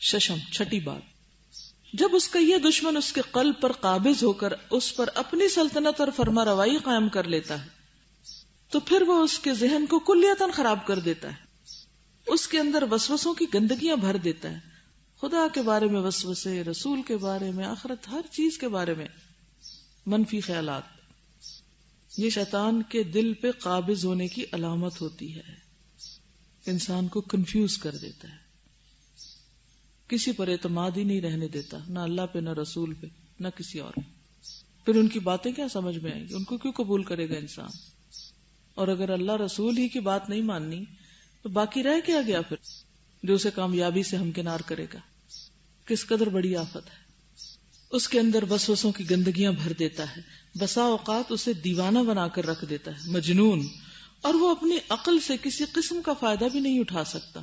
ششم چھٹی بات، جب اس کا یہ دشمن اس کے قلب پر قابض ہو کر اس پر اپنی سلطنت اور فرما روائی قائم کر لیتا ہے تو پھر وہ اس کے ذہن کو کلیتاً خراب کر دیتا ہے، اس کے اندر وسوسوں کی گندگیاں بھر دیتا ہے، خدا کے بارے میں وسوسے، رسول کے بارے میں، آخرت، ہر چیز کے بارے میں منفی خیالات۔ یہ شیطان کے دل پہ قابض ہونے کی علامت ہوتی ہے، انسان کو کنفیوز کر دیتا ہے، کسی پر اعتماد ہی نہیں رہنے دیتا، نہ اللہ پہ، نہ رسول پہ، نہ کسی اور پہ۔ پھر ان کی باتیں کیا سمجھ میں آئیں گی، ان کو کیوں قبول کرے گا انسان؟ اور اگر اللہ رسول ہی کی بات نہیں ماننی تو باقی رہ کیا گیا پھر جو اسے کامیابی سے ہمکنار کرے گا؟ کس قدر بڑی آفت ہے۔ اس کے اندر وسوسوں کی گندگیاں بھر دیتا ہے، بسا اوقات اسے دیوانہ بنا کر رکھ دیتا ہے، مجنون، اور وہ اپنی عقل سے کسی قسم کا فائدہ بھی نہیں اٹھا سکتا۔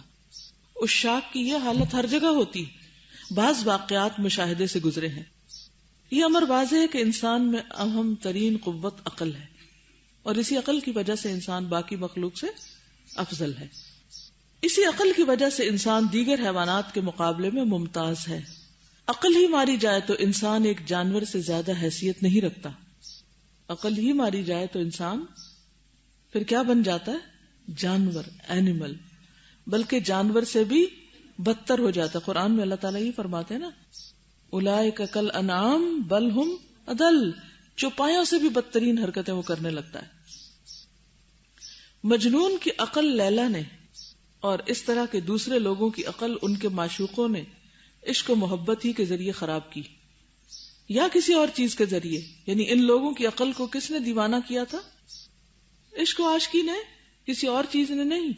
عشاق کی یہ حالت ہر جگہ ہوتی، بعض واقعات مشاہدے سے گزرے ہیں۔ یہ امر واضح ہے کہ انسان میں اہم ترین قوت عقل ہے، اور اسی عقل کی وجہ سے انسان باقی مخلوق سے افضل ہے۔ اسی عقل کی وجہ سے انسان دیگر حیوانات کے مقابلے میں ممتاز ہے۔ عقل ہی ماری جائے تو انسان ایک جانور سے زیادہ حیثیت نہیں رکھتا، عقل ہی ماری جائے تو انسان پھر کیا بن جاتا ہے؟ جانور، اینیمل، بلکہ جانور سے بھی بدتر ہو جاتا ہے۔ قرآن میں اللہ تعالیٰ یہ فرماتے ہیں نا، اولئک کالانعام بل ہم اضل، چوپایوں سے بھی بدترین حرکتیں وہ کرنے لگتا ہے۔ مجنون کی عقل لیلا نے اور اس طرح کے دوسرے لوگوں کی عقل ان کے معشوقوں نے عشق و محبت ہی کے ذریعے خراب کی، یا کسی اور چیز کے ذریعے۔ یعنی ان لوگوں کی عقل کو کس نے دیوانہ کیا تھا؟ عشق و عاشقی نے، کسی اور چیز نے نہیں۔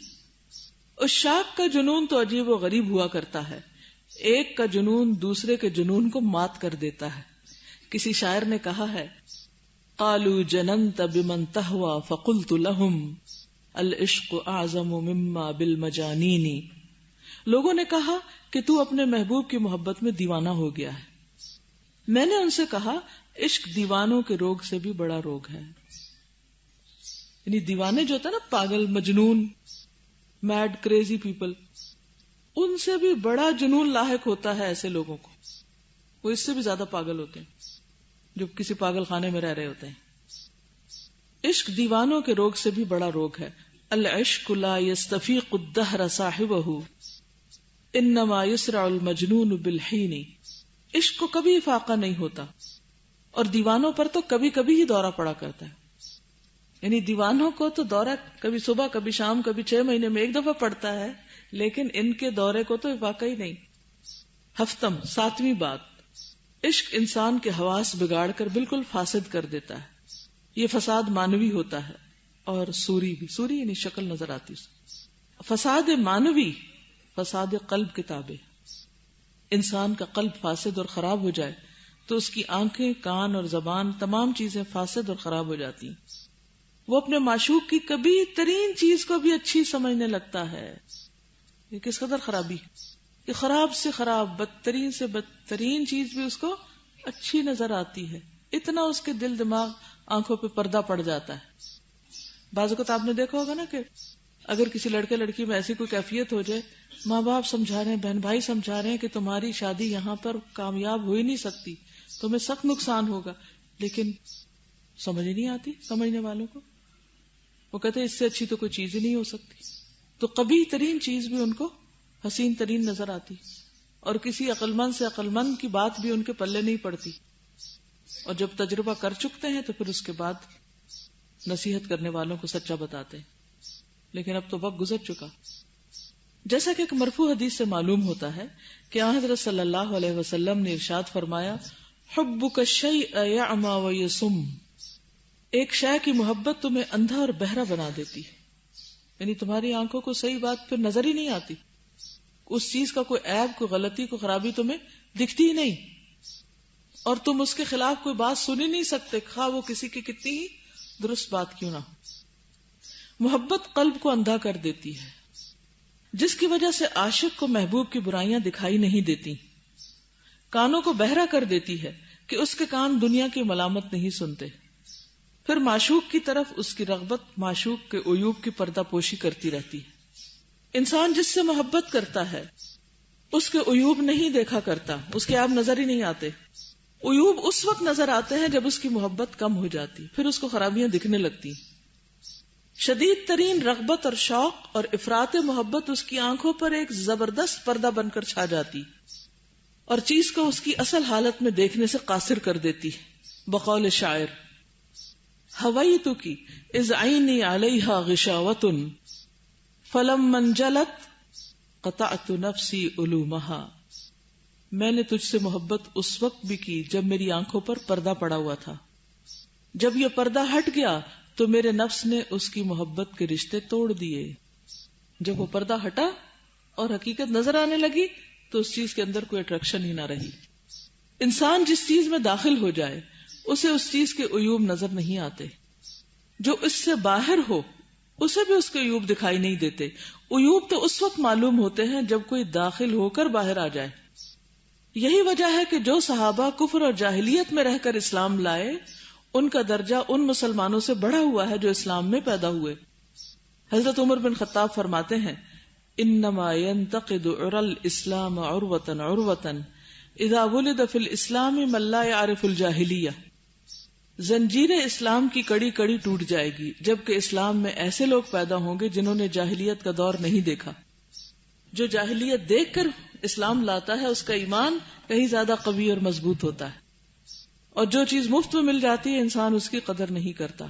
عشاق کا جنون تو عجیب و غریب ہوا کرتا ہے، ایک کا جنون دوسرے کے جنون کو مات کر دیتا ہے۔ کسی شاعر نے کہا ہے، قالوا جننت بمن تہوى فقلت لهم العشق اعظم مما بالمجانین۔ لوگوں نے کہا کہ تو اپنے محبوب کی محبت میں دیوانہ ہو گیا ہے، میں نے ان سے کہا عشق دیوانوں کے روگ سے بھی بڑا روگ ہے۔ یعنی دیوانے جو ہوتا ہے نا، پاگل، مجنون، میڈ، کریزی پیپل، ان سے بھی بڑا جنون لاحق ہوتا ہے ایسے لوگوں کو، وہ اس سے بھی زیادہ پاگل ہوتے ہیں جو کسی پاگل خانے میں رہ رہے ہوتے ہیں۔ عشق دیوانوں کے روگ سے بھی بڑا روگ ہے۔ العشق لا يستفيق الدهر صاحبه انما يسرع المجنون بالحين۔ عشق کو کبھی افاقہ نہیں ہوتا، اور دیوانوں پر تو کبھی کبھی ہی دورہ پڑا کرتا ہے۔ یعنی دیوانوں کو تو دورہ کبھی صبح، کبھی شام، کبھی 6 مہینے میں ایک دفعہ پڑتا ہے، لیکن ان کے دورے کو تو افاقہ ہی نہیں۔ ہفتم، 7ویں بات، عشق انسان کے حواس بگاڑ کر بالکل فاسد کر دیتا ہے۔ یہ فساد مانوی ہوتا ہے اور سوری بھی، سوری یعنی شکل نظر آتی ہے۔ فساد مانوی فساد قلب کے تابع۔ انسان کا قلب فاسد اور خراب ہو جائے تو اس کی آنکھیں، کان اور زبان، تمام چیزیں فاسد اور خراب ہو جاتی ہیں۔ وہ اپنے معشوق کی کبھی ترین چیز کو بھی اچھی سمجھنے لگتا ہے۔ یہ کس قدر خرابی، کہ خراب سے خراب، بدترین سے بدترین چیز بھی اس کو اچھی نظر آتی ہے، اتنا اس کے دل دماغ، آنکھوں پہ پردہ پڑ جاتا ہے۔ بعض اوقات آپ نے دیکھا ہوگا نا کہ اگر کسی لڑکے لڑکی میں ایسی کوئی کیفیت ہو جائے، ماں باپ سمجھا رہے ہیں، بہن بھائی سمجھا رہے ہیں کہ تمہاری شادی یہاں پر کامیاب ہو ہی نہیں سکتی، تمہیں سخت نقصان ہوگا، لیکن سمجھ ہی نہیں آتی سمجھنے والوں کو۔ وہ کہتے ہیں اس سے اچھی تو کوئی چیز ہی نہیں ہو سکتی، تو قبیح ترین چیز بھی ان کو حسین ترین نظر آتی، اور کسی عقلمند سے عقلمند کی بات بھی ان کے پلے نہیں پڑتی، اور جب تجربہ کر چکتے ہیں تو پھر اس کے بعد نصیحت کرنے والوں کو سچا بتاتے ہیں۔ لیکن اب تو وقت گزر چکا۔ جیسا کہ ایک مرفوع حدیث سے معلوم ہوتا ہے کہ حضرت صلی اللہ علیہ وسلم نے ارشاد فرمایا، حبک الشیء یعمی ویصم، ایک شے کی محبت تمہیں اندھا اور بہرا بنا دیتی ہے، یعنی تمہاری آنکھوں کو صحیح بات پھر نظر ہی نہیں آتی، اس چیز کا کوئی عیب، کوئی غلطی، کوئی خرابی تمہیں دکھتی ہی نہیں، اور تم اس کے خلاف کوئی بات سن ہی نہیں سکتے، خواہ وہ کسی کی کتنی ہی درست بات کیوں نہ ہو۔ محبت قلب کو اندھا کر دیتی ہے، جس کی وجہ سے عاشق کو محبوب کی برائیاں دکھائی نہیں دیتی، کانوں کو بہرا کر دیتی ہے کہ اس کے کان دنیا کی ملامت نہیں سنتے، پھر معشوق کی طرف اس کی رغبت معشوق کے عیوب کی پردہ پوشی کرتی رہتی ہے۔ انسان جس سے محبت کرتا ہے اس کے عیوب نہیں دیکھا کرتا، اس کے آپ نظر ہی نہیں آتے. عیوب اس وقت نظر آتے ہیں جب اس کی محبت کم ہو جاتی، پھر اس کو خرابیاں دکھنے لگتی. شدید ترین رغبت اور شوق اور افراط محبت اس کی آنکھوں پر ایک زبردست پردہ بن کر چھا جاتی اور چیز کو اس کی اصل حالت میں دیکھنے سے قاصر کر دیتی. بقول شاعر، ہویتکی اذ عینی علیہا غشاوۃ فلما انجلت قطعت نفسی علومہا. میں نے تجھ سے محبت اس وقت بھی کی جب میری آنکھوں پر پردہ پڑا ہوا تھا، جب یہ پردہ ہٹ گیا تو میرے نفس نے اس کی محبت کے رشتے توڑ دیے. جب وہ پردہ ہٹا اور حقیقت نظر آنے لگی تو اس چیز کے اندر کوئی اٹریکشن ہی نہ رہی. انسان جس چیز میں داخل ہو جائے اسے اس چیز کے عیوب نظر نہیں آتے، جو اس سے باہر ہو اسے بھی اس کے عیوب دکھائی نہیں دیتے. عیوب تو اس وقت معلوم ہوتے ہیں جب کوئی داخل ہو کر باہر آ جائے. یہی وجہ ہے کہ جو صحابہ کفر اور جاہلیت میں رہ کر اسلام لائے ان کا درجہ ان مسلمانوں سے بڑھا ہوا ہے جو اسلام میں پیدا ہوئے. حضرت عمر بن خطاب فرماتے ہیں، انما ينتقد عرى الاسلام عروة عروة اذا ولد في الاسلام من لا يعرف الجاہلیہ. زنجیر اسلام کی کڑی کڑی ٹوٹ جائے گی جبکہ اسلام میں ایسے لوگ پیدا ہوں گے جنہوں نے جاہلیت کا دور نہیں دیکھا. جو جاہلیت دیکھ کر اسلام لاتا ہے اس کا ایمان کہیں زیادہ قوی اور مضبوط ہوتا ہے، اور جو چیز مفت میں مل جاتی ہے انسان اس کی قدر نہیں کرتا.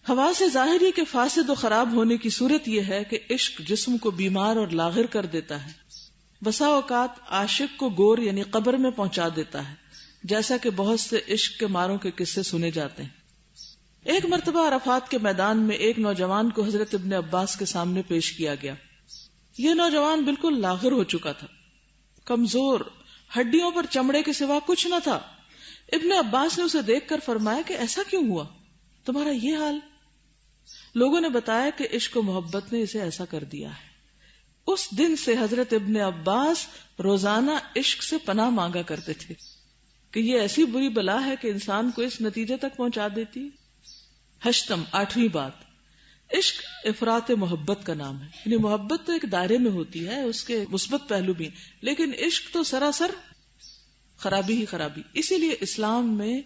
حواس ظاہری کے فاسد و خراب ہونے کی صورت یہ ہے کہ عشق جسم کو بیمار اور لاغر کر دیتا ہے. بسا اوقات عاشق کو گور یعنی قبر میں پہنچا دیتا ہے، جیسا کہ بہت سے عشق کے ماروں کے قصے سنے جاتے ہیں. ایک مرتبہ عرفات کے میدان میں ایک نوجوان کو حضرت ابن عباس کے سامنے پیش کیا گیا. یہ نوجوان بالکل لاغر ہو چکا تھا، کمزور، ہڈیوں پر چمڑے کے سوا کچھ نہ تھا. ابن عباس نے اسے دیکھ کر فرمایا کہ ایسا کیوں ہوا تمہارا یہ حال؟ لوگوں نے بتایا کہ عشق و محبت نے اسے ایسا کر دیا ہے. اس دن سے حضرت ابن عباس روزانہ عشق سے پناہ مانگا کرتے تھے کہ یہ ایسی بری بلا ہے کہ انسان کو اس نتیجے تک پہنچا دیتی. ہشتم، 8ویں بات، عشق افراط محبت کا نام ہے. یعنی محبت تو ایک دائرے میں ہوتی ہے، اس کے مثبت پہلو بھی، لیکن عشق تو سراسر خرابی ہی خرابی. اسی لیے اسلام میں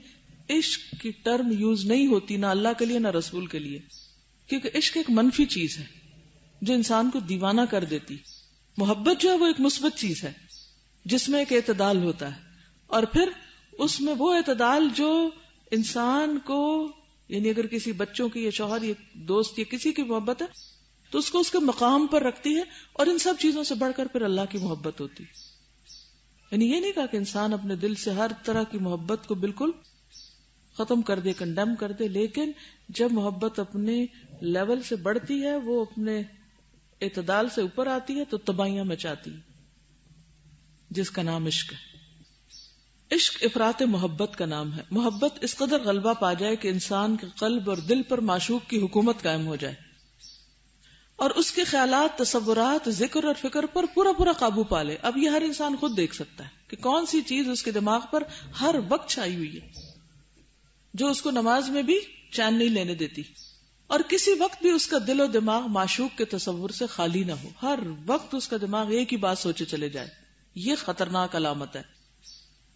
عشق کی ٹرم یوز نہیں ہوتی، نہ اللہ کے لیے نہ رسول کے لیے، کیونکہ عشق ایک منفی چیز ہے جو انسان کو دیوانہ کر دیتی. محبت جو ہے وہ ایک مثبت چیز ہے جس میں ایک اعتدال ہوتا ہے، اور پھر اس میں وہ اعتدال جو انسان کو، یعنی اگر کسی بچوں کی یا شوہر یا دوست یا کسی کی محبت ہے تو اس کو اس کے مقام پر رکھتی ہے، اور ان سب چیزوں سے بڑھ کر پھر اللہ کی محبت ہوتی. یعنی یہ نہیں کہا کہ انسان اپنے دل سے ہر طرح کی محبت کو بالکل ختم کر دے، کنڈیم کر دے، لیکن جب محبت اپنے لیول سے بڑھتی ہے، وہ اپنے اعتدال سے اوپر آتی ہے تو تباہیاں مچاتی ہے، جس کا نام عشق ہے. عشق افراط محبت کا نام ہے. محبت اس قدر غلبہ پا جائے کہ انسان کے قلب اور دل پر معشوق کی حکومت قائم ہو جائے اور اس کے خیالات، تصورات، ذکر اور فکر پر پورا پورا قابو پا لے. اب یہ ہر انسان خود دیکھ سکتا ہے کہ کون سی چیز اس کے دماغ پر ہر وقت چھائی ہوئی ہے، جو اس کو نماز میں بھی چین نہیں لینے دیتی، اور کسی وقت بھی اس کا دل و دماغ معشوق کے تصور سے خالی نہ ہو. ہر وقت اس کا دماغ ایک ہی بات سوچے چلے جائے. یہ خطرناک علامت ہے.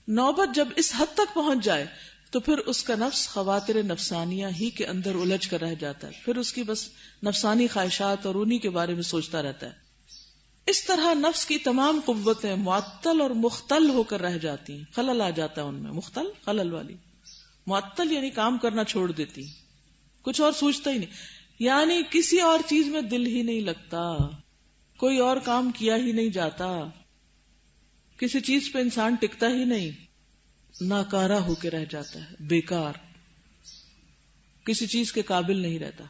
نوبت جب اس حد تک پہنچ جائے تو پھر اس کا نفس خواطر نفسانیہ ہی کے اندر الجھ کر رہ جاتا ہے، پھر اس کی بس نفسانی خواہشات اور انہی کے بارے میں سوچتا رہتا ہے. اس طرح نفس کی تمام قوتیں معطل اور مختل ہو کر رہ جاتی ہیں، خلل آ جاتا ہے ان میں. مختل، خلل والی. معطل یعنی کام کرنا چھوڑ دیتی، کچھ اور سوچتا ہی نہیں، یعنی کسی اور چیز میں دل ہی نہیں لگتا، کوئی اور کام کیا ہی نہیں جاتا، کسی چیز پہ انسان ٹکتا ہی نہیں، ناکارہ ہو کے رہ جاتا ہے، بیکار، کسی چیز کے قابل نہیں رہتا.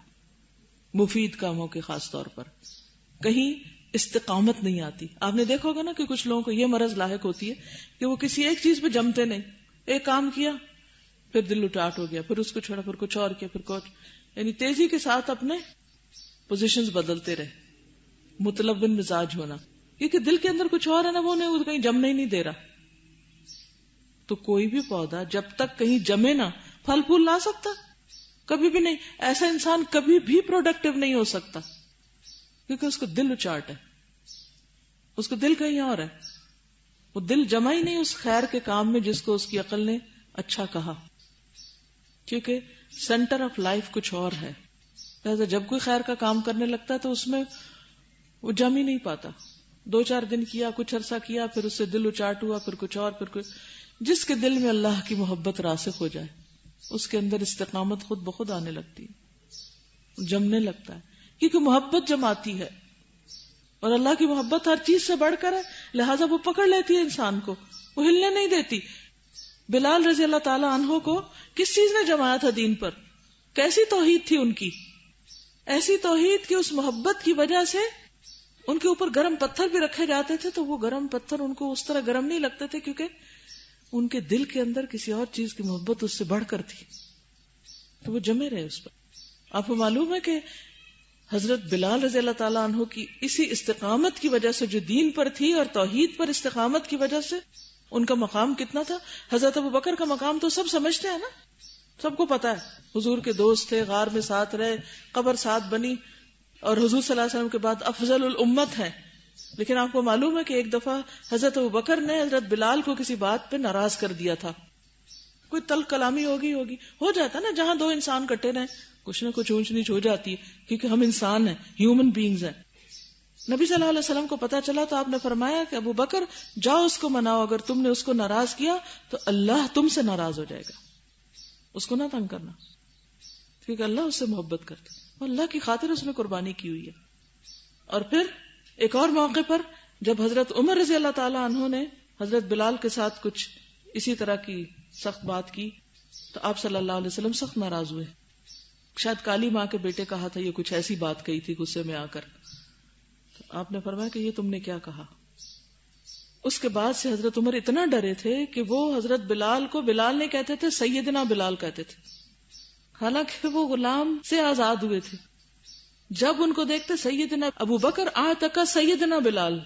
مفید کاموں کے خاص طور پر کہیں استقامت نہیں آتی. آپ نے دیکھا ہوگا نا کہ کچھ لوگوں کو یہ مرض لاحق ہوتی ہے کہ وہ کسی ایک چیز پہ جمتے نہیں. ایک کام کیا پھر دل اٹاٹ ہو گیا، پھر اس کو چھوڑا، پھر کچھ اور کیا، پھر کچھ، یعنی تیزی کے ساتھ اپنے پوزیشنز بدلتے رہے. متلون مزاج ہونا، کیونکہ دل کے اندر کچھ اور ہے نا، وہ نہیں، کہیں جمنے ہی نہیں دے رہا. تو کوئی بھی پودا جب تک کہیں جمے نا پھل پھول لا سکتا؟ کبھی بھی نہیں. ایسا انسان کبھی بھی پروڈکٹیو نہیں ہو سکتا کیونکہ اس کو دل اچاٹ ہے. اس کو دل کہیں اور ہے، وہ دل جمع ہی نہیں اس خیر کے کام میں جس کو اس کی عقل نے اچھا کہا، کیونکہ سینٹر آف لائف کچھ اور ہے. لہٰذا جب کوئی خیر کا کام کرنے لگتا ہے تو اس میں وہ جم ہی نہیں پاتا. 2-4 دن کیا، کچھ عرصہ کیا، پھر اس سے دل اچاٹ ہوا، پھر کچھ اور، پھر کچھ. جس کے دل میں اللہ کی محبت راسخ ہو جائے اس کے اندر استقامت خود بخود آنے لگتی ہے، جمنے لگتا ہے، کیونکہ محبت جماتی ہے اور اللہ کی محبت ہر چیز سے بڑھ کر ہے، لہٰذا وہ پکڑ لیتی ہے انسان کو، وہ ہلنے نہیں دیتی. بلال رضی اللہ تعالی عنہ کو کس چیز نے جمایا تھا دین پر؟ کیسی توحید تھی ان کی؟ ایسی توحید کہ اس محبت کی وجہ سے ان کے اوپر گرم پتھر بھی رکھے جاتے تھے تو وہ گرم پتھر ان کو اس طرح گرم نہیں لگتے تھے، کیونکہ ان کے دل کے اندر کسی اور چیز کی محبت اس سے بڑھ کر تھی، تو وہ جمے رہے اس پر. آپ کو معلوم ہے کہ حضرت بلال رضی اللہ تعالیٰ عنہ کی اسی استقامت کی وجہ سے جو دین پر تھی اور توحید پر استقامت کی وجہ سے ان کا مقام کتنا تھا. حضرت ابوبکر کا مقام تو سب سمجھتے ہیں نا، سب کو پتا ہے، حضور کے دوست تھے، غار میں ساتھ رہے، قبر ساتھ بنی، اور حضور صلی اللہ علیہ وسلم کے بعد افضل الامت ہے. لیکن آپ کو معلوم ہے کہ ایک دفعہ حضرت ابوبکر نے حضرت بلال کو کسی بات پہ ناراض کر دیا تھا. کوئی تلخ کلامی ہو جاتا نا، جہاں دو انسان کٹے رہے کچھ نہ کچھ اونچ نیچ ہو جاتی ہے، کیونکہ ہم انسان ہیں، ہیومن بینگز ہیں. نبی صلی اللہ علیہ وسلم کو پتا چلا تو آپ نے فرمایا کہ ابوبکر جاؤ اس کو مناؤ، اگر تم نے اس کو ناراض کیا تو اللہ تم سے ناراض ہو جائے گا. اس کو نہ تنگ کرنا، کیونکہ اللہ اس سے محبت کرتا ہے، اللہ کی خاطر اس نے قربانی کی ہوئی ہے. اور پھر ایک اور موقع پر جب حضرت عمر رضی اللہ تعالی عنہ نے حضرت بلال کے ساتھ کچھ اسی طرح کی سخت بات کی تو آپ صلی اللہ علیہ وسلم سخت ناراض ہوئے. شاید کالی ماں کے بیٹے کہا تھا، یہ کچھ ایسی بات کہی تھی غصے میں آ کر. تو آپ نے فرمایا کہ یہ تم نے کیا کہا. اس کے بعد سے حضرت عمر اتنا ڈرے تھے کہ وہ حضرت بلال کو بلال نہیں کہتے تھے، سیدنا بلال کہتے تھے، حالانکہ وہ غلام سے آزاد ہوئے تھے. جب ان کو دیکھتے سیدنا ابوبکر آتکا سیدنا بلال،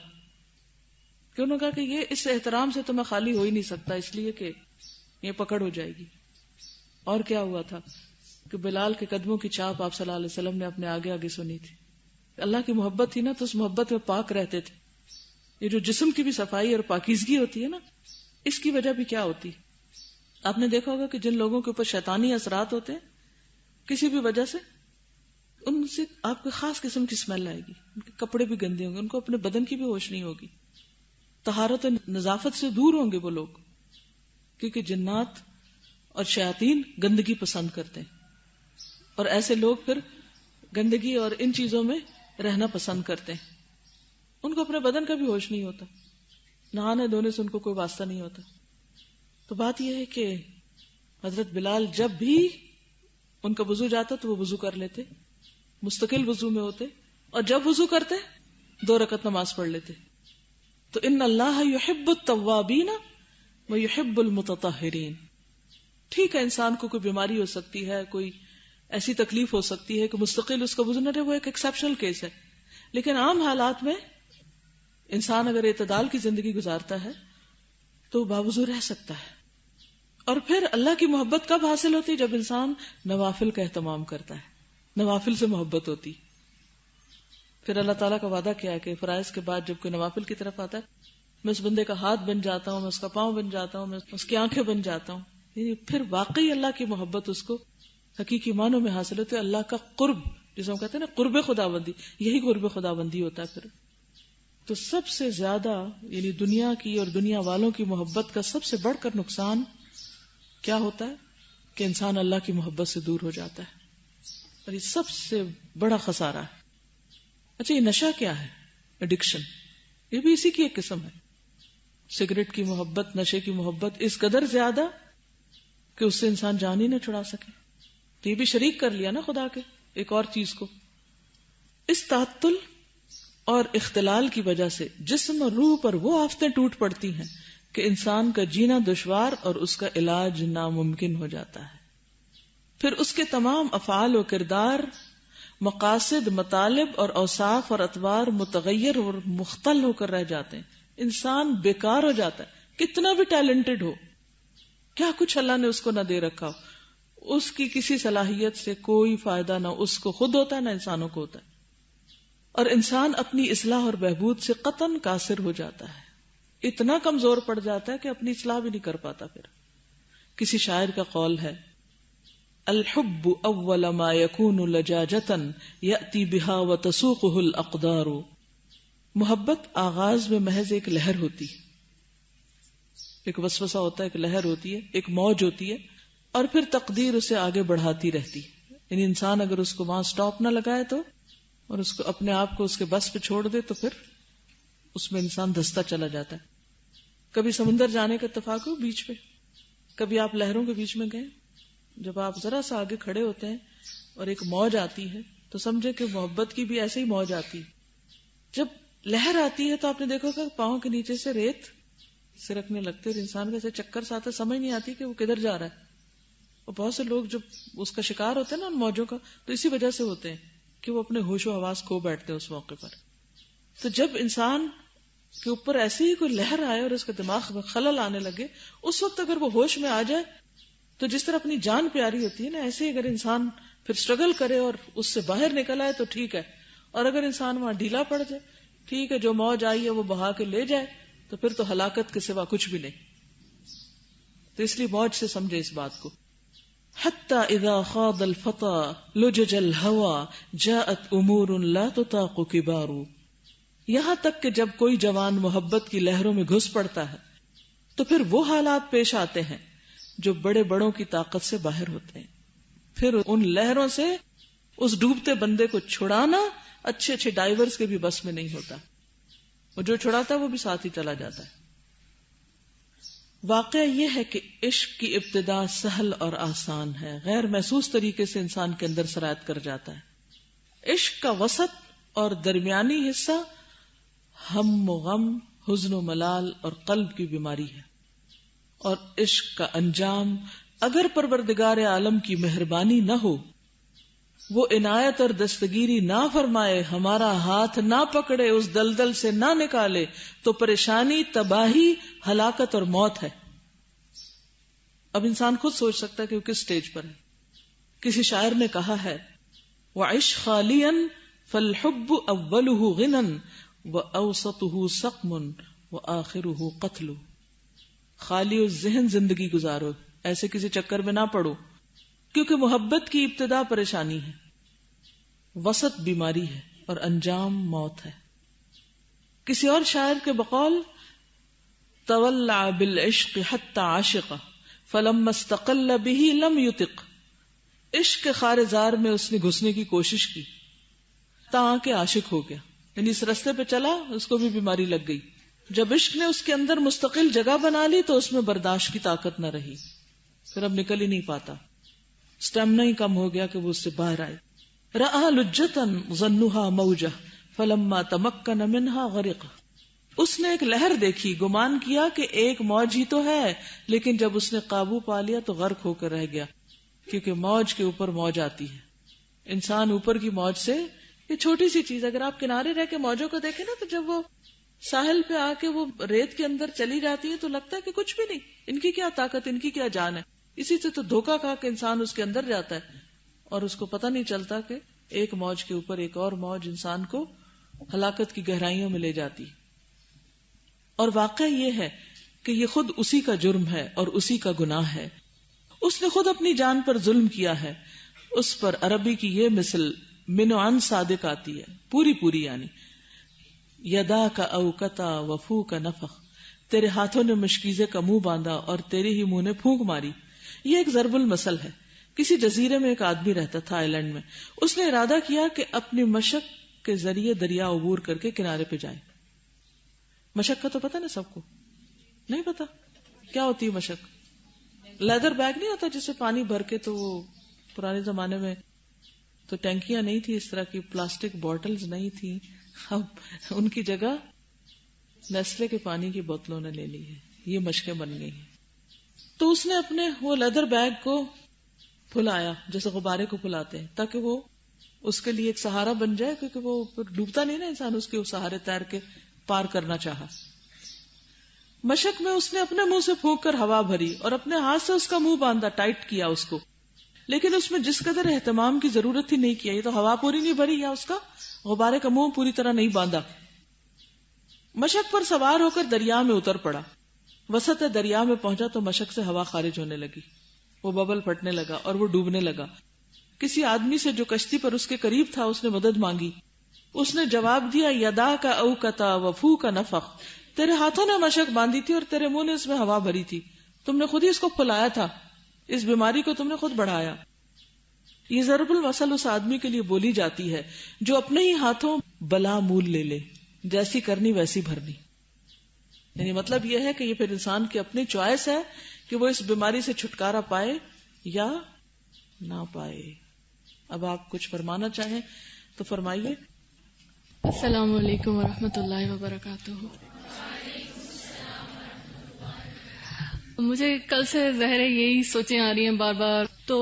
کہ انہوں نے کہا کہ یہ اس احترام سے تو میں خالی ہو ہی نہیں سکتا، اس لیے کہ یہ پکڑ ہو جائے گی. اور کیا ہوا تھا کہ بلال کے قدموں کی چاپ آپ صلی اللہ علیہ وسلم نے اپنے آگے آگے سنی تھی. اللہ کی محبت تھی نا، تو اس محبت میں پاک رہتے تھے. یہ جو جسم کی بھی صفائی اور پاکیزگی ہوتی ہے نا، اس کی وجہ بھی کیا ہوتی؟ آپ نے دیکھا ہوگا کہ جن لوگوں کے اوپر شیطانی اثرات ہوتے ہیں کسی بھی وجہ سے، ان سے آپ کو خاص قسم کی اسمیل آئے گی، ان کے کپڑے بھی گندے ہوں گے، ان کو اپنے بدن کی بھی ہوش نہیں ہوگی، طہارت و نظافت سے دور ہوں گے وہ لوگ، کیونکہ جنات اور شیاطین گندگی پسند کرتے ہیں، اور ایسے لوگ پھر گندگی اور ان چیزوں میں رہنا پسند کرتے ہیں. ان کو اپنے بدن کا بھی ہوش نہیں ہوتا، نہانے دھونے سے ان کو کوئی واسطہ نہیں ہوتا. تو بات یہ ہے کہ حضرت بلال جب بھی ان کا وضو جاتا تو وہ وضو کر لیتے، مستقل وضو میں ہوتے، اور جب وضو کرتے 2 رکعت نماز پڑھ لیتے. تو ان اللہ یحب التوابین ویحب المتطہرین. ٹھیک ہے، انسان کو کوئی بیماری ہو سکتی ہے، کوئی ایسی تکلیف ہو سکتی ہے کہ مستقل اس کا وضو نہ رہے، وہ ایک ایکسیپشنل کیس ہے، لیکن عام حالات میں انسان اگر اعتدال کی زندگی گزارتا ہے تو باوضو رہ سکتا ہے. اور پھر اللہ کی محبت کب حاصل ہوتی؟ جب انسان نوافل کا اہتمام کرتا ہے، نوافل سے محبت ہوتی. پھر اللہ تعالیٰ کا وعدہ کیا ہے کہ فرائض کے بعد جب کوئی نوافل کی طرف آتا ہے، میں اس بندے کا ہاتھ بن جاتا ہوں، میں اس کا پاؤں بن جاتا ہوں، میں اس کی آنکھیں بن جاتا ہوں. یعنی پھر واقعی اللہ کی محبت اس کو حقیقی معنوں میں حاصل ہوتی ہے. اللہ کا قرب، جسے ہم کہتے ہیں نا قرب خداوندی، یہی قرب خداوندی ہوتا ہے. پھر تو سب سے زیادہ یعنی دنیا کی اور دنیا والوں کی محبت کا سب سے بڑھ کر نقصان کیا ہوتا ہے کہ انسان اللہ کی محبت سے دور ہو جاتا ہے، اور یہ سب سے بڑا خسارہ ہے. اچھا، یہ نشہ کیا ہے؟ ایڈکشن. یہ بھی اسی کی ایک قسم ہے. سگریٹ کی محبت، نشے کی محبت اس قدر زیادہ کہ اس سے انسان جان ہی نہ چھڑا سکے. تو یہ بھی شریک کر لیا نا خدا کے ایک اور چیز کو. اس تعطل اور اختلال کی وجہ سے جسم اور روح پر وہ آفتیں ٹوٹ پڑتی ہیں کہ انسان کا جینا دشوار اور اس کا علاج ناممکن ہو جاتا ہے. پھر اس کے تمام افعال و کردار، مقاصد، مطالب اور اوصاف اور اطوار متغیر اور مختل ہو کر رہ جاتے ہیں. انسان بیکار ہو جاتا ہے، کتنا بھی ٹیلنٹڈ ہو، کیا کچھ اللہ نے اس کو نہ دے رکھا ہو، اس کی کسی صلاحیت سے کوئی فائدہ نہ اس کو خود ہوتا ہے نہ انسانوں کو ہوتا ہے. اور انسان اپنی اصلاح اور بہبود سے قطعاً قاصر ہو جاتا ہے، اتنا کمزور پڑ جاتا ہے کہ اپنی اصلاح بھی نہیں کر پاتا. پھر کسی شاعر کا قول ہے، الحب اول ما یکون لجاجتا یأتی بها وتسوقه الاقدار. محبت آغاز میں محض ایک لہر ہوتی ہے، ایک وسوسہ ہوتا ہے، ایک لہر ہوتی ہے، ایک موج ہوتی ہے، اور پھر تقدیر اسے آگے بڑھاتی رہتی. یعنی انسان اگر اس کو وہاں سٹاپ نہ لگائے تو، اور اس کو اپنے آپ کو اس کے بس پہ چھوڑ دے تو پھر اس میں انسان دھستا چلا جاتا ہے. کبھی سمندر جانے کا اتفاق ہو بیچ پہ، کبھی آپ لہروں کے بیچ میں گئے، جب آپ ذرا سا آگے کھڑے ہوتے ہیں اور ایک موج آتی ہے تو سمجھے کہ محبت کی بھی ایسے ہی موج آتی ہے. جب لہر آتی ہے تو آپ نے دیکھا کہ پاؤں کے نیچے سے ریت سرکنے لگتے اور انسان کا چکر سے آتا، سمجھ نہیں آتی کہ وہ کدھر جا رہا ہے. اور بہت سے لوگ جب اس کا شکار ہوتے ہیں نا ان موجوں کا، تو اسی وجہ سے ہوتے ہیں کہ وہ اپنے ہوش و حواس کھو بیٹھتے ہیں اس موقع پر. تو جب انسان کے اوپر ایسی ہی کوئی لہر آئے اور اس کے دماغ میں خلل آنے لگے، اس وقت اگر وہ ہوش میں آ جائے تو جس طرح اپنی جان پیاری ہوتی ہے نا، ایسے ہی اگر انسان پھر اسٹرگل کرے اور اس سے باہر نکل آئے تو ٹھیک ہے، اور اگر انسان وہاں ڈھیلا پڑ جائے، ٹھیک ہے، جو موج آئی ہے وہ بہا کے لے جائے، تو پھر تو ہلاکت کے سوا کچھ بھی نہیں. تو اس لیے موج سے سمجھے اس بات کو. حتی اذا خاض الفتى لجج الهوى جاءت امور لا تطاق کبار. یہاں تک کہ جب کوئی جوان محبت کی لہروں میں گھس پڑتا ہے تو پھر وہ حالات پیش آتے ہیں جو بڑے بڑوں کی طاقت سے باہر ہوتے ہیں. پھر ان لہروں سے اس ڈوبتے بندے کو چھڑانا اچھے اچھے ڈائیورز کے بھی بس میں نہیں ہوتا، اور جو چھڑاتا ہے وہ بھی ساتھ ہی چلا جاتا ہے. واقعہ یہ ہے کہ عشق کی ابتدا سہل اور آسان ہے، غیر محسوس طریقے سے انسان کے اندر سرایت کر جاتا ہے. عشق کا وسط اور درمیانی حصہ ہم و غم، حزن و ملال اور قلب کی بیماری ہے، اور عشق کا انجام اگر پروردگار عالم کی مہربانی نہ ہو، وہ عنایت اور دستگیری نہ فرمائے، ہمارا ہاتھ نہ پکڑے، اس دلدل سے نہ نکالے، تو پریشانی، تباہی، ہلاکت اور موت ہے. اب انسان خود سوچ سکتا ہے کہ وہ کس سٹیج پر ہے. کسی شاعر نے کہا ہے، وَعِشْ خَالِيًا فَالْحُبُّ أَوَّلُهُ غِنًا وَأَوْسَطُهُ سَقْمٌ وَآخِرُهُ قَتْلُ. خالی و ذہن زندگی گزارو، ایسے کسی چکر میں نہ پڑو، کیونکہ محبت کی ابتدا پریشانی ہے، وسط بیماری ہے، اور انجام موت ہے. کسی اور شاعر کے بقول، تولع بالعشق حتى عاشق فلما استقل به لم يطق. عشق کے خارے زار میں اس نے گھسنے کی کوشش کی تاکہ عاشق ہو گیا، یعنی اس رستے پہ چلا، اس کو بھی بیماری لگ گئی. جب عشق نے اس کے اندر مستقل جگہ بنا لی تو اس میں برداشت کی طاقت نہ رہی، پھر اب نکل ہی نہیں پاتا، سٹیمنا ہی کم ہو گیا کہ وہ اس سے باہر آئے. رأى لجة ظنها موجة فلما تمكن منها غرق. اس نے ایک لہر دیکھی، گمان کیا کہ ایک موج ہی تو ہے، لیکن جب اس نے قابو پا لیا تو غرق ہو کر رہ گیا، کیونکہ موج کے اوپر موج آتی ہے. انسان اوپر کی موج سے، یہ چھوٹی سی چیز، اگر آپ کنارے رہ کے موجوں کو دیکھیں نا، تو جب وہ ساحل پہ آ کے وہ ریت کے اندر چلی جاتی ہے تو لگتا ہے کہ کچھ بھی نہیں، ان کی کیا طاقت، ان کی کیا جان ہے. اسی سے تو دھوکا کھا کے انسان اس کے اندر جاتا ہے اور اس کو پتہ نہیں چلتا کہ ایک موج کے اوپر ایک اور موج انسان کو ہلاکت کی گہرائیوں میں لے جاتی. اور واقعہ یہ ہے کہ یہ خود اسی کا جرم ہے اور اسی کا گناہ ہے. اس نے خود اپنی جان پر ظلم کیا ہے. اس پر عربی کی یہ مثل من عن صادق آتی ہے، پوری پوری، یعنی یدا کا اوکتا وفو کا نفخ، تیرے ہاتھوں نے مشکیزے کا منہ باندھا اور تیرے ہی منہ نے پھونک ماری. یہ ایک ضرب المثل ہے. کسی جزیرے میں ایک آدمی رہتا تھا، آئی لینڈ میں. اس نے ارادہ کیا کہ اپنی مشق کے ذریعے دریا عبور کر کے کنارے پہ جائے. مشق کا تو پتہ نا سب کو؟ نہیں پتا کیا ہوتی ہے مشق؟ لیدر بیگ نہیں ہوتا جس سے پانی بھر کے، تو وہ پرانے زمانے میں تو ٹینکیاں نہیں تھی، اس طرح کی پلاسٹک بوٹلز نہیں تھی، اب ان کی جگہ نیسلے کے پانی کی بوتلوں نے لے لی ہے. یہ مشقیں بن گئی ہیں. تو اس نے اپنے وہ لیدر بیگ کو پھلایا جیسے غبارے کو پھلاتے ہیں، تاکہ وہ اس کے لیے ایک سہارا بن جائے، کیونکہ وہ ڈوبتا نہیں نا انسان، اس کے سہارے تیر کے پار کرنا چاہا. مشق میں اس نے اپنے منہ سے پھونک کر ہوا بھری اور اپنے ہاتھ سے اس کا منہ باندھا، ٹائٹ کیا اس کو، لیکن اس میں جس قدر اہتمام کی ضرورت تھی نہیں کیا. یہ تو ہوا پوری نہیں بھری یا اس کا غبارے کا منہ پوری طرح نہیں باندھا. مشک پر سوار ہو کر دریا میں اتر پڑا. وسط دریا میں پہنچا تو مشک سے ہوا خارج ہونے لگی, وہ ببل پھٹنے لگا اور وہ ڈوبنے لگا. کسی آدمی سے جو کشتی پر اس کے قریب تھا اس نے مدد مانگی. اس نے جواب دیا, یدا کا اوکتا وفو کا نفخ, تیرے ہاتھوں نے مشک باندھی تھی اور تیرے منہ نے اس میں ہوا بھری تھی, تم نے خود ہی اس کو پھلایا تھا, اس بیماری کو تم نے خود بڑھایا. یہ ضرب المثل اس آدمی کے لیے بولی جاتی ہے جو اپنے ہی ہاتھوں بلا مول لے لے, جیسی کرنی ویسی بھرنی. یعنی مطلب یہ ہے کہ یہ پھر انسان کی اپنی چوائس ہے کہ وہ اس بیماری سے چھٹکارا پائے یا نہ پائے. اب آپ کچھ فرمانا چاہیں تو فرمائیے. السلام علیکم ورحمۃ اللہ وبرکاتہ. مجھے کل سے ظاہر یہی سوچیں آ رہی ہیں بار بار. تو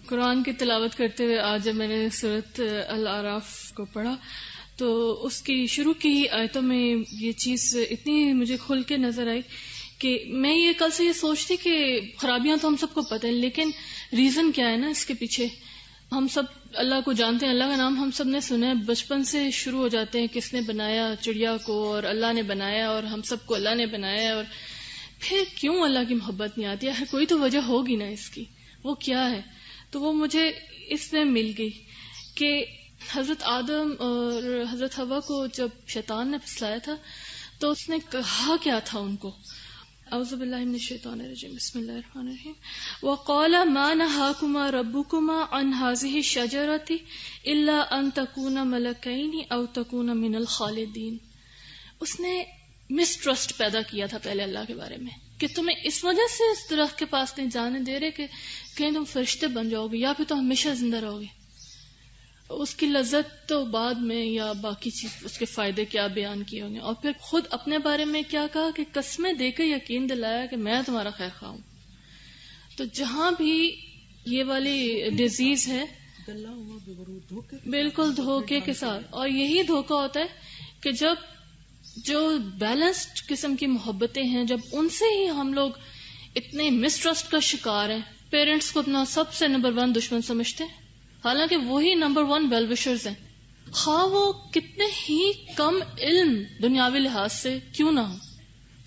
قرآن کی تلاوت کرتے ہوئے آج جب میں نے سورۃ الاعراف کو پڑھا تو اس کی شروع کی ہی آیتوں میں یہ چیز اتنی مجھے کھل کے نظر آئی کہ میں یہ کل سے یہ سوچتی کہ خرابیاں تو ہم سب کو پتہ ہے, لیکن ریزن کیا ہے نا اس کے پیچھے. ہم سب اللہ کو جانتے ہیں, اللہ کا نام ہم سب نے سنا ہے, بچپن سے شروع ہو جاتے ہیں کس نے بنایا چڑیا کو, اور اللہ نے بنایا, اور ہم سب کو اللہ نے بنایا. اور پھر کیوں اللہ کی محبت نہیں آتی ہے؟ کوئی تو وجہ ہوگی نا اس کی, وہ کیا ہے؟ تو وہ مجھے اس میں مل گئی کہ حضرت آدم اور حضرت حوا کو جب شیطان نے پھسلایا تھا تو اس نے کہا کیا تھا ان کو؟ اعوذ باللہ من الشیطان الرجیم, بسم اللہ الرحمن الرحیم. وقال ما نهاكما ربكما عن هذه الشجرة الا ان تكونا ملكين او تكونا من الخالدين. اس نے مسٹرسٹ پیدا کیا تھا پہلے اللہ کے بارے میں کہ تمہیں اس وجہ سے اس درخت کے پاس نہیں جانے دے رہے کہ کہیں تم فرشتے بن جاؤ گے یا پھر تم ہمیشہ زندہ رہو گے. اس کی لذت تو بعد میں یا باقی چیز اس کے فائدے کیا بیان کیے ہوں گے. اور پھر خود اپنے بارے میں کیا کہا کہ قسمیں دے کے یقین دلایا کہ میں تمہارا خیر خواہ ہوں. تو جہاں بھی یہ والی ڈیزیز ہے بالکل دھوکے کے ساتھ, اور یہی دھوکہ ہوتا ہے کہ جب جو بیلنسڈ قسم کی محبتیں ہیں جب ان سے ہی ہم لوگ اتنے مسٹرسٹ کا شکار ہیں. پیرنٹس کو اپنا سب سے نمبر 1 دشمن سمجھتے ہیں, حالانکہ وہی نمبر 1 ویل وشرز ہیں, خواہ وہ کتنے ہی کم علم دنیاوی لحاظ سے کیوں نہ ہو.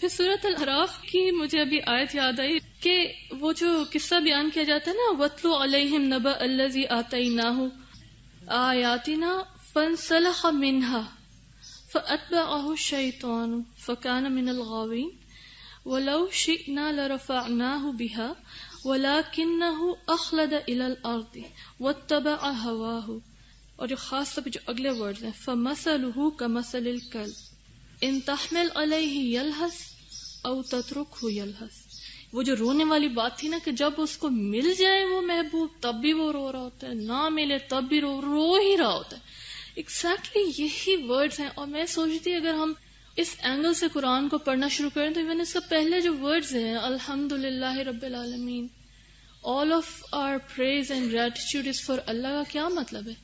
پھر سورۃ الاعراف کی مجھے ابھی آیت یاد آئی کہ وہ جو قصہ بیان کیا جاتا ہے نا, وَاتْلُ عَلَيْهِمْ نَبَأَ الَّذِي آتَيْنَاهُ آيَاتِنَا فَانسَلَخَ مِنْهَا فَأَتْبَعَهُ الشَّيْطَانُ فَكَانَ مِنَ الْغَاوِينَ وَلَوْ شِئْنَا لَرَفَعْنَاهُ بِهَا وَلَكِنَّهُ أَخْلَدَ إِلَى الْأَرْضِ وَاتَّبَعَ هَوَاهُ. اور جو خاص طور پہ جو اگلے ورڈز ہیں, فَمَثَلُهُ كَمَثَلِ الْكَلْبِ إِن تَحْمِلْ عَلَيْهِ يَلْهَثْ أَوْ تَتْرُكْهُ يَلْهَثْ. وہ جو رونے والی بات تھی نا کہ جب اس کو مل جائے وہ محبوب تب بھی وہ رو رہا ہوتا ہے, نہ ملے تب بھی رو ہی رہا ہوتا ہے. ایگزیکٹلی یہی ورڈز ہیں. اور میں سوچتی اگر ہم اس اینگل سے قرآن کو پڑھنا شروع کریں تو ایون اس کا پہلے جو ورڈز ہیں, الحمدللہ رب العالمین, all of our praise and gratitude is for اللہ, کا کیا مطلب ہے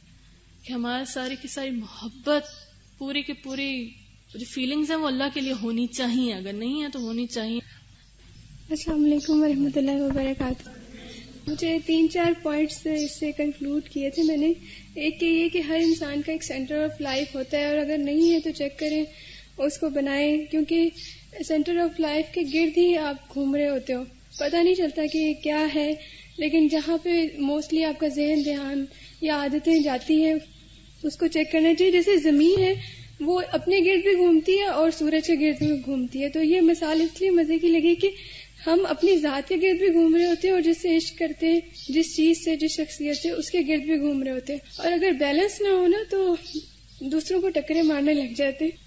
کہ ہمارے ساری کی ساری محبت پوری کی پوری جو فیلنگز ہیں وہ اللہ کے لیے ہونی چاہیے, اگر نہیں ہے تو ہونی چاہیے. السلام علیکم ورحمۃ اللہ وبرکاتہ. مجھے 3-4 پوائنٹس اس سے کنکلوڈ کیے تھے میں نے. ایک کہ یہ کہ ہر انسان کا ایک سینٹر آف لائف ہوتا ہے, اور اگر نہیں ہے تو چیک کریں, اس کو بنائیں, کیونکہ سینٹر آف لائف کے گرد ہی آپ گھوم رہے ہوتے ہو, پتہ نہیں چلتا کہ کیا ہے, لیکن جہاں پہ موسٹلی آپ کا ذہن دھیان یا عادتیں جاتی ہیں اس کو چیک کرنا چاہیے. جیسے زمین ہے وہ اپنے گرد بھی گھومتی ہے اور سورج کے گرد بھی گھومتی ہے. تو یہ مثال اس لیے مزے کی لگی کہ ہم اپنی ذات کے گرد بھی گھوم رہے ہوتے ہیں, اور جس سے عشق کرتے ہیں, جس چیز سے, جس شخصیت سے, اس کے گرد بھی گھوم رہے ہوتے ہیں. اور اگر بیلنس نہ ہونا تو دوسروں کو ٹکرے مارنے لگ جاتے ہیں.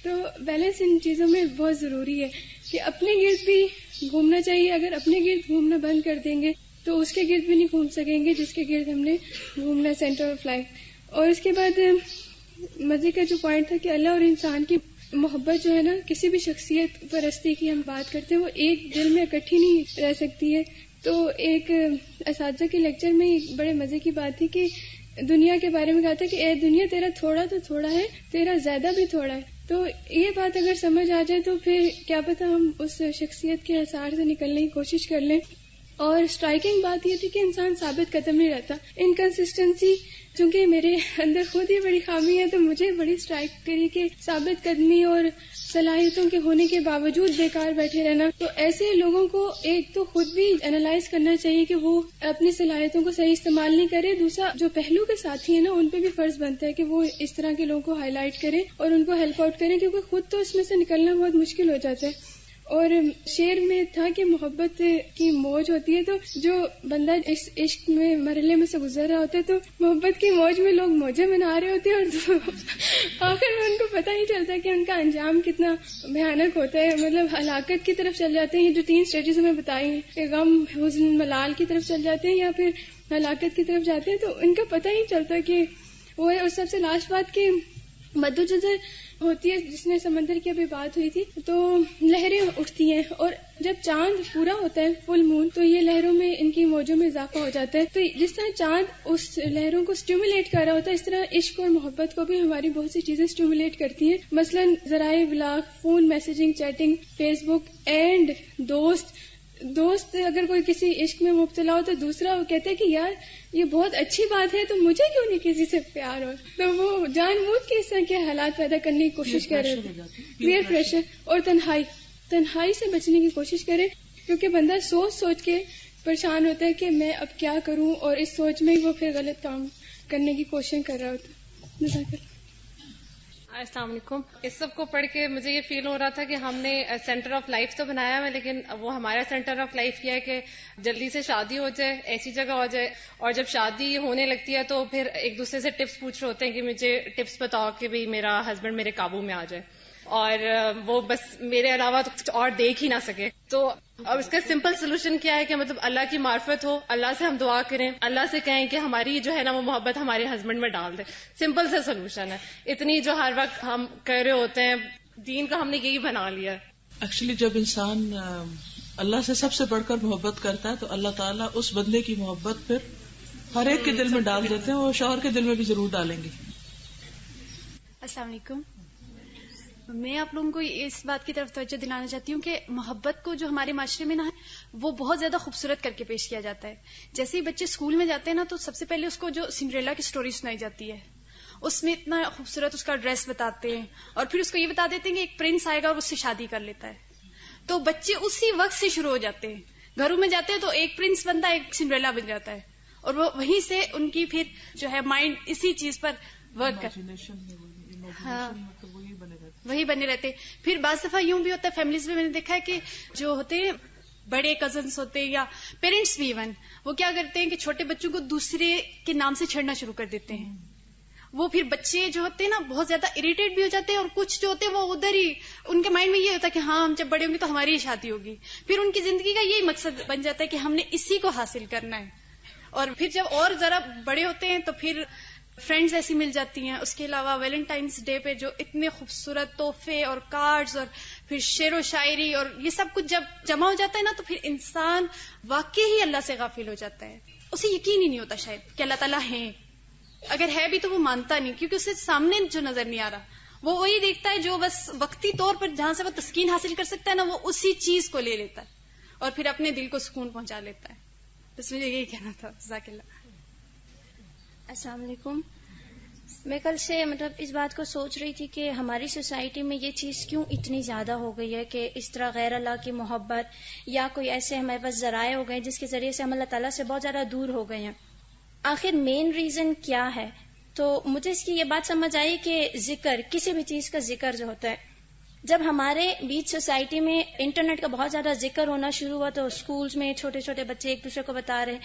تو بیلنس ان چیزوں میں بہت ضروری ہے کہ اپنے گرد بھی گھومنا چاہیے. اگر اپنے گرد گھومنا بند کر دیں گے تو اس کے گرد بھی نہیں گھوم سکیں گے جس کے گرد ہم نے گھومنا, سینٹر آف لائف. اور اس کے بعد مزے کا جو پوائنٹ تھا کہ اللہ اور انسان کی محبت جو ہے نا, کسی بھی شخصیت پرستی کی ہم بات کرتے ہیں, وہ ایک دل میں اکٹھی نہیں رہ سکتی ہے. تو ایک اساتذہ کے لیکچر میں بڑے مزے کی بات تھی کہ دنیا کے بارے میں کہا تھا کہ اے دنیا تیرا تھوڑا تو تھوڑا ہے, تیرا زیادہ بھی تھوڑا ہے. تو یہ بات اگر سمجھ آ جائے تو پھر کیا پتہ ہم اس شخصیت کے حصار سے نکلنے کی کوشش کر لیں. اور اسٹرائکنگ بات یہ تھی کہ انسان ثابت قدم نہیں رہتا. انکنسسٹنسی چونکہ میرے اندر خود ہی بڑی خامی ہے تو مجھے بڑی اسٹرائک کری کہ ثابت قدمی اور صلاحیتوں کے ہونے کے باوجود بیکار بیٹھے رہنا. تو ایسے لوگوں کو ایک تو خود بھی انالائز کرنا چاہیے کہ وہ اپنی صلاحیتوں کو صحیح استعمال نہیں کرے. دوسرا جو پہلو کے ساتھی ہیں نا ان پہ بھی فرض بنتا ہے کہ وہ اس طرح کے لوگوں کو ہائی لائٹ کریں اور ان کو ہیلپ آؤٹ کریں, کیونکہ خود تو اس میں سے نکلنا بہت مشکل ہو جاتا ہے. اور شعر میں تھا کہ محبت کی موج ہوتی ہے, تو جو بندہ اس عشق میں مرحلے میں سے گزر رہا ہوتا ہے تو محبت کی موج میں لوگ موجیں منا رہے ہوتے ہیں اور آخر میں ان کو پتہ نہیں چلتا کہ ان کا انجام کتنا بھیانک ہوتا ہے. مطلب ہلاکت کی طرف چل جاتے ہیں. جو 3 اسٹیجز میں بتائی ہیں کہ غم, حزن, ملال کی طرف چل جاتے ہیں یا پھر ہلاکت کی طرف جاتے ہیں, تو ان کا پتہ ہی نہیں چلتا کہ وہ ہے. اور سب سے لاسٹ بات کہ مدوجزر ہوتی ہے, جس نے سمندر کی ابھی بات ہوئی تھی, تو لہریں اٹھتی ہیں اور جب چاند پورا ہوتا ہے فل مون تو یہ لہروں میں ان کی موجوں میں اضافہ ہو جاتا ہے. تو جس طرح چاند اس لہروں کو اسٹیمولیٹ کر رہا ہوتا ہے, اس طرح عشق اور محبت کو بھی ہماری بہت سی چیزیں اسٹیمولیٹ کرتی ہیں. مثلاً ذرائع ابلاغ, phone messaging, chatting, Facebook and دوست اگر کوئی کسی عشق میں مبتلا ہو تو دوسرا وہ کہتا ہے کہ یار یہ بہت اچھی بات ہے تو مجھے کیوں نہیں کسی سے پیار ہو, تو وہ جان بوجھ کے اس طرح کے حالات پیدا کرنے کی کوشش کر رہے ہیں. پیئر پریشر اور تنہائی سے بچنے کی کوشش کرے, کیونکہ بندہ سوچ کے پریشان ہوتا ہے کہ میں اب کیا کروں, اور اس سوچ میں ہی وہ پھر غلط کام کرنے کی کوشش کر رہا ہوتا ہے. جزاک اللہ. السلام علیکم. اس سب کو پڑھ کے مجھے یہ فیل ہو رہا تھا کہ ہم نے سینٹر آف لائف تو بنایا ہے, لیکن وہ ہمارا سینٹر آف لائف کیا ہے کہ جلدی سے شادی ہو جائے, ایسی جگہ ہو جائے, اور جب شادی ہونے لگتی ہے تو پھر ایک دوسرے سے ٹپس پوچھ رہے ہوتے ہیں کہ مجھے ٹپس بتاؤ کہ بھئی میرا ہسبینڈ میرے قابو میں آ جائے, اور وہ بس میرے علاوہ تو کچھ اور دیکھ ہی نہ سکے. تو اب اس کا سمپل سولوشن کیا ہے کہ مطلب اللہ کی معرفت ہو, اللہ سے ہم دعا کریں, اللہ سے کہیں کہ ہماری جو ہے نا وہ محبت ہمارے ہسبینڈ میں ڈال دے. سمپل سا سولوشن ہے. اتنی جو ہر وقت ہم کر رہے ہوتے ہیں, دین کا ہم نے یہی بنا لیا ہے. ایکچولی جب انسان اللہ سے سب سے بڑھ کر محبت کرتا ہے تو اللہ تعالیٰ اس بندے کی محبت پھر ہر ایک کے دل میں ڈال دیتے ہیں, وہ شوہر کے دل میں بھی ضرور ڈالیں گے. السلام علیکم. میں آپ لوگوں کو اس بات کی طرف توجہ دلانا چاہتی ہوں کہ محبت کو جو ہمارے معاشرے میں نا ہے وہ بہت زیادہ خوبصورت کر کے پیش کیا جاتا ہے. جیسے ہی بچے اسکول میں جاتے ہیں نا تو سب سے پہلے اس کو جو سنڈریلا کی سٹوری سنائی جاتی ہے, اس میں اتنا خوبصورت اس کا ڈریس بتاتے ہیں, اور پھر اس کو یہ بتا دیتے ہیں کہ ایک پرنس آئے گا اور اس سے شادی کر لیتا ہے. تو بچے اسی وقت سے شروع ہو جاتے ہیں. گھروں میں جاتے ہیں تو ایک پرنس بنتا ہے, ایک سنڈریلا بن جاتا ہے, اور وہ وہیں سے ان کی پھر جو ہے مائنڈ اسی چیز پر ورک وہی بنے رہتے. پھر بعض دفعہ یوں بھی ہوتا ہے فیملیز میں, میں نے دیکھا ہے کہ جو ہوتے ہیں بڑے کزنس ہوتے ہیں یا پیرنٹس بھی ایون, وہ کیا کرتے ہیں کہ چھوٹے بچوں کو دوسرے کے نام سے چھیڑنا شروع کر دیتے ہیں. وہ پھر بچے جو ہوتے ہیں نا بہت زیادہ اریٹیٹ بھی ہو جاتے ہیں, اور کچھ جو ہوتے ہیں وہ ادھر ہی ان کے مائنڈ میں یہ ہوتا ہے کہ ہاں ہم جب بڑے ہوں گے تو ہماری ہی شادی ہوگی. پھر ان کی زندگی کا یہی مقصد بن جاتا ہے کہ ہم نے اسی کو حاصل کرنا ہے. اور پھر جب اور ذرا بڑے ہوتے ہیں تو پھر فرینڈز ایسی مل جاتی ہیں. اس کے علاوہ ویلنٹائنس ڈے پہ جو اتنے خوبصورت تحفے اور کارڈز اور پھر شعر و شاعری اور یہ سب کچھ جب جمع ہو جاتا ہے نا, تو پھر انسان واقعی ہی اللہ سے غافل ہو جاتا ہے. اسے یقین ہی نہیں ہوتا شاید کہ اللہ تعالیٰ ہیں, اگر ہے بھی تو وہ مانتا نہیں, کیونکہ اسے سامنے جو نظر نہیں آ رہا وہ وہی دیکھتا ہے جو بس وقتی طور پر جہاں سے وہ تسکین حاصل کر سکتا ہے نا, وہ اسی چیز کو لے لیتا ہے اور پھر اپنے دل کو سکون پہنچا لیتا ہے. بس مجھے یہی کہنا تھا. جزاک اللہ. السلام علیکم. میں کل سے اس بات کو سوچ رہی تھی کہ ہماری سوسائٹی میں یہ چیز کیوں اتنی زیادہ ہو گئی ہے کہ اس طرح غیر اللہ کی محبت یا کوئی ایسے ہمارے پاس ذرائع ہو گئے جس کے ذریعے سے ہم اللہ تعالیٰ سے بہت زیادہ دور ہو گئے ہیں. آخر مین ریزن کیا ہے؟ تو مجھے اس کی یہ بات سمجھ آئی کہ ذکر, کسی بھی چیز کا ذکر جو ہوتا ہے, جب ہمارے بیچ سوسائٹی میں انٹرنیٹ کا بہت زیادہ ذکر ہونا شروع ہوا تو اسکولز میں چھوٹے چھوٹے بچے ایک دوسرے کو بتا رہے,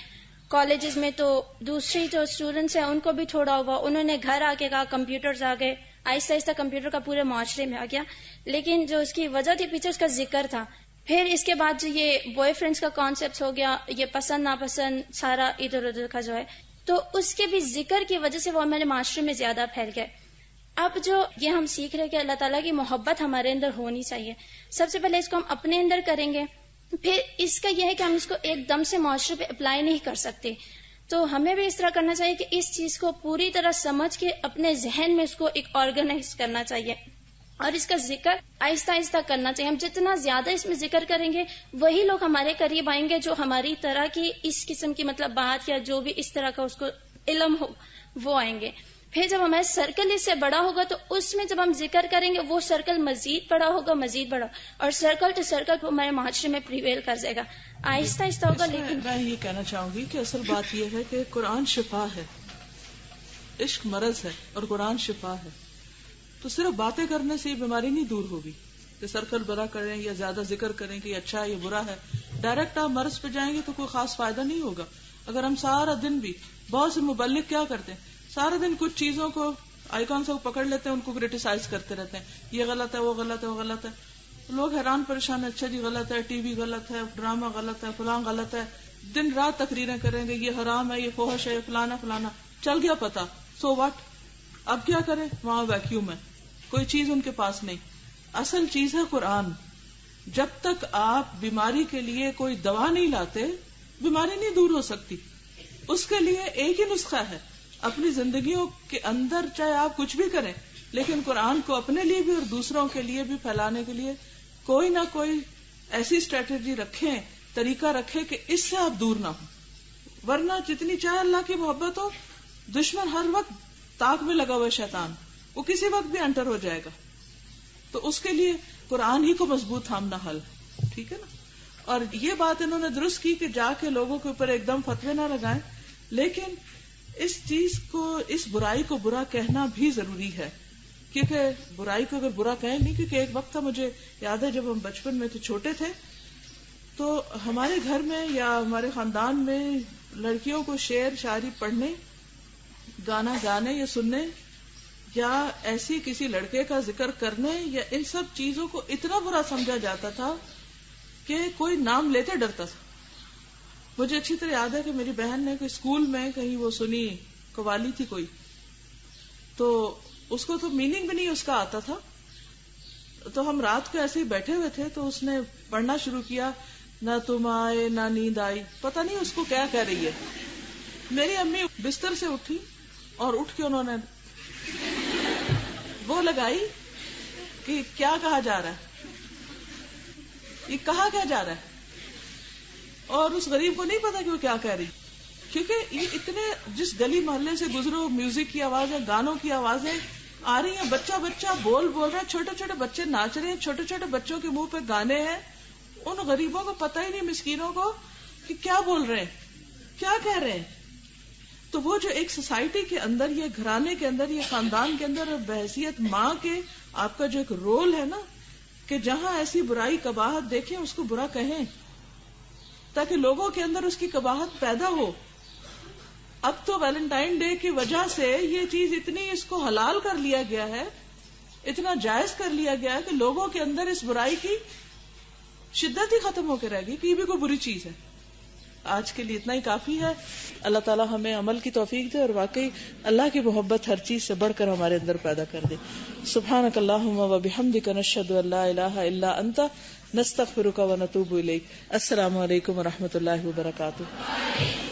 کالجز میں تو دوسری جو اسٹوڈنٹس ہیں ان کو بھی چھوڑا ہوا, انہوں نے گھر آ کے کہا کمپیوٹرز آ گئے, آہستہ آہستہ کمپیوٹر کا پورے معاشرے میں آ گیا. لیکن جو اس کی وجہ تھی پیچھے اس کا ذکر تھا. پھر اس کے بعد جو یہ بوائے فرینڈس کا کانسیپٹ ہو گیا, یہ پسند ناپسند سارا ادھر ادھر کا جو ہے, تو اس کے بھی ذکر کی وجہ سے وہ ہمارے معاشرے میں زیادہ پھیل گئے. اب جو یہ ہم سیکھ رہے کہ اللہ تعالیٰ کی محبت ہمارے اندر ہونی چاہیے, سب سے پہلے اس کو ہم اپنے اندر کریں گے. پھر اس کا یہ ہے کہ ہم اس کو ایک دم سے معاشرے پہ اپلائی نہیں کر سکتے, تو ہمیں بھی اس طرح کرنا چاہیے کہ اس چیز کو پوری طرح سمجھ کے اپنے ذہن میں اس کو ایک آرگنائز کرنا چاہیے. اور اس کا ذکر آہستہ آہستہ کرنا چاہیے. ہم جتنا زیادہ اس میں ذکر کریں گے وہی لوگ ہمارے قریب آئیں گے جو ہماری طرح کی اس قسم کی مطلب بات یا جو بھی اس طرح کا اس کو علم ہو وہ آئیں گے. پھر جب ہمارا سرکل اس سے بڑا ہوگا تو اس میں جب ہم ذکر کریں گے وہ سرکل مزید بڑا ہوگا مزید بڑا, اور سرکل ٹو سرکل ہمارے معاشرے میں پریویل کر جائے گا. آہستہ آہستہ ہوگا. لیکن میں یہ کہنا چاہوں گی کہ اصل بات یہ ہے کہ قرآن شفا ہے, عشق مرض ہے اور قرآن شفا ہے. تو صرف باتیں کرنے سے یہ بیماری نہیں دور ہوگی کہ سرکل بڑا کریں یا زیادہ ذکر کریں کہ یہ اچھا ہے یہ برا ہے. ڈائریکٹ آپ مرض پہ جائیں گے تو کوئی خاص فائدہ نہیں ہوگا. اگر ہم سارا دن بھی, بہت سے مبلغ کیا کرتے ہیں, سارا دن کچھ چیزوں کو آئیکن سے پکڑ لیتے ہیں, ان کو کریٹیسائز کرتے رہتے ہیں, یہ غلط ہے وہ غلط ہے وہ غلط ہے. لوگ حیران پریشان, اچھا جی غلط ہے, ٹی وی غلط ہے, ڈرامہ غلط ہے, فلاں غلط ہے, دن رات تقریریں کریں گے یہ حرام ہے یہ فحش ہے یہ فلانا فلانا. چل گیا پتا, سو واٹ, اب کیا کریں, وہاں ویکیوم ہے, کوئی چیز ان کے پاس نہیں. اصل چیز ہے قرآن. جب تک آپ بیماری کے لیے کوئی دوا نہیں لاتے بیماری نہیں دور ہو سکتی. اس کے لیے ایک ہی نسخہ ہے, اپنی زندگیوں کے اندر چاہے آپ کچھ بھی کریں لیکن قرآن کو اپنے لیے بھی اور دوسروں کے لیے بھی پھیلانے کے لیے کوئی نہ کوئی ایسی اسٹریٹجی رکھیں, طریقہ رکھیں کہ اس سے آپ دور نہ ہوں. ورنہ جتنی چاہے اللہ کی محبت ہو, دشمن ہر وقت تاک میں لگا ہوا شیطان, وہ کسی وقت بھی انٹر ہو جائے گا. تو اس کے لیے قرآن ہی کو مضبوط تھامنا حل, ٹھیک ہے نا. اور یہ بات انہوں نے درست کی کہ جا کے لوگوں کے اوپر ایک دم فتوے نہ لگائیں, لیکن اس چیز کو, اس برائی کو برا کہنا بھی ضروری ہے. کیونکہ برائی کو اگر برا کہیں نہیں, کیونکہ ایک وقت تھا, مجھے یاد ہے جب ہم بچپن میں تھے, چھوٹے تھے, تو ہمارے گھر میں یا ہمارے خاندان میں لڑکیوں کو شعر شاعری پڑھنے, گانا گانے یا سننے یا ایسی کسی لڑکے کا ذکر کرنے یا ان سب چیزوں کو اتنا برا سمجھا جاتا تھا کہ کوئی نام لیتے ڈرتا تھا. مجھے اچھی طرح یاد ہے کہ میری بہن نے کوئی اسکول میں کہیں وہ سنی, قوالی تھی کوئی, تو اس کو تو میننگ بھی نہیں اس کا آتا تھا. تو ہم رات کو ایسے ہی بیٹھے ہوئے تھے تو اس نے پڑھنا شروع کیا, نہ تم آئے نہ نیند آئی, پتہ نہیں اس کو کیا کہہ رہی ہے. میری امی بستر سے اٹھی اور اٹھ کے انہوں نے وہ لگائی کہ کیا کہا جا رہا ہے, یہ کہا کیا جا رہا ہے. اور اس غریب کو نہیں پتا کہ وہ کیا کہہ رہی, کیونکہ یہ اتنے جس گلی محلے سے گزرو میوزک کی آوازیں, گانوں کی آوازیں آ رہی ہیں, بچہ بچہ بول رہا ہے, چھوٹے چھوٹے بچے ناچ رہے ہیں, چھوٹے چھوٹے بچوں کے منہ پہ گانے ہیں. ان غریبوں کو پتہ ہی نہیں, مسکینوں کو, کہ کیا بول رہے ہیں, کیا کہہ رہے ہیں. تو وہ جو ایک سوسائٹی کے اندر, یہ گھرانے کے اندر, یہ خاندان کے اندر, اور بحیثیت ماں کے آپ کا جو ایک رول ہے نا, کہ جہاں ایسی برائی قباحت دیکھیں اس کو برا کہیں تاکہ لوگوں کے اندر اس کی قباحت پیدا ہو. اب تو ویلنٹائن ڈے کی وجہ سے یہ چیز اتنی اس کو حلال کر لیا گیا ہے, اتنا جائز کر لیا گیا ہے کہ لوگوں کے اندر اس برائی کی شدت ہی ختم ہو کے رہ گئی کہ یہ بھی کوئی بری چیز ہے. آج کے لیے اتنا ہی کافی ہے. اللہ تعالیٰ ہمیں عمل کی توفیق دے اور واقعی اللہ کی محبت ہر چیز سے بڑھ کر ہمارے اندر پیدا کر دے. سبحانک اللہم و بحمدک نشہد ان لا الہ الا انت نستغفرک و نتوب الیک. السلام علیکم و رحمۃ اللہ وبرکاتہ.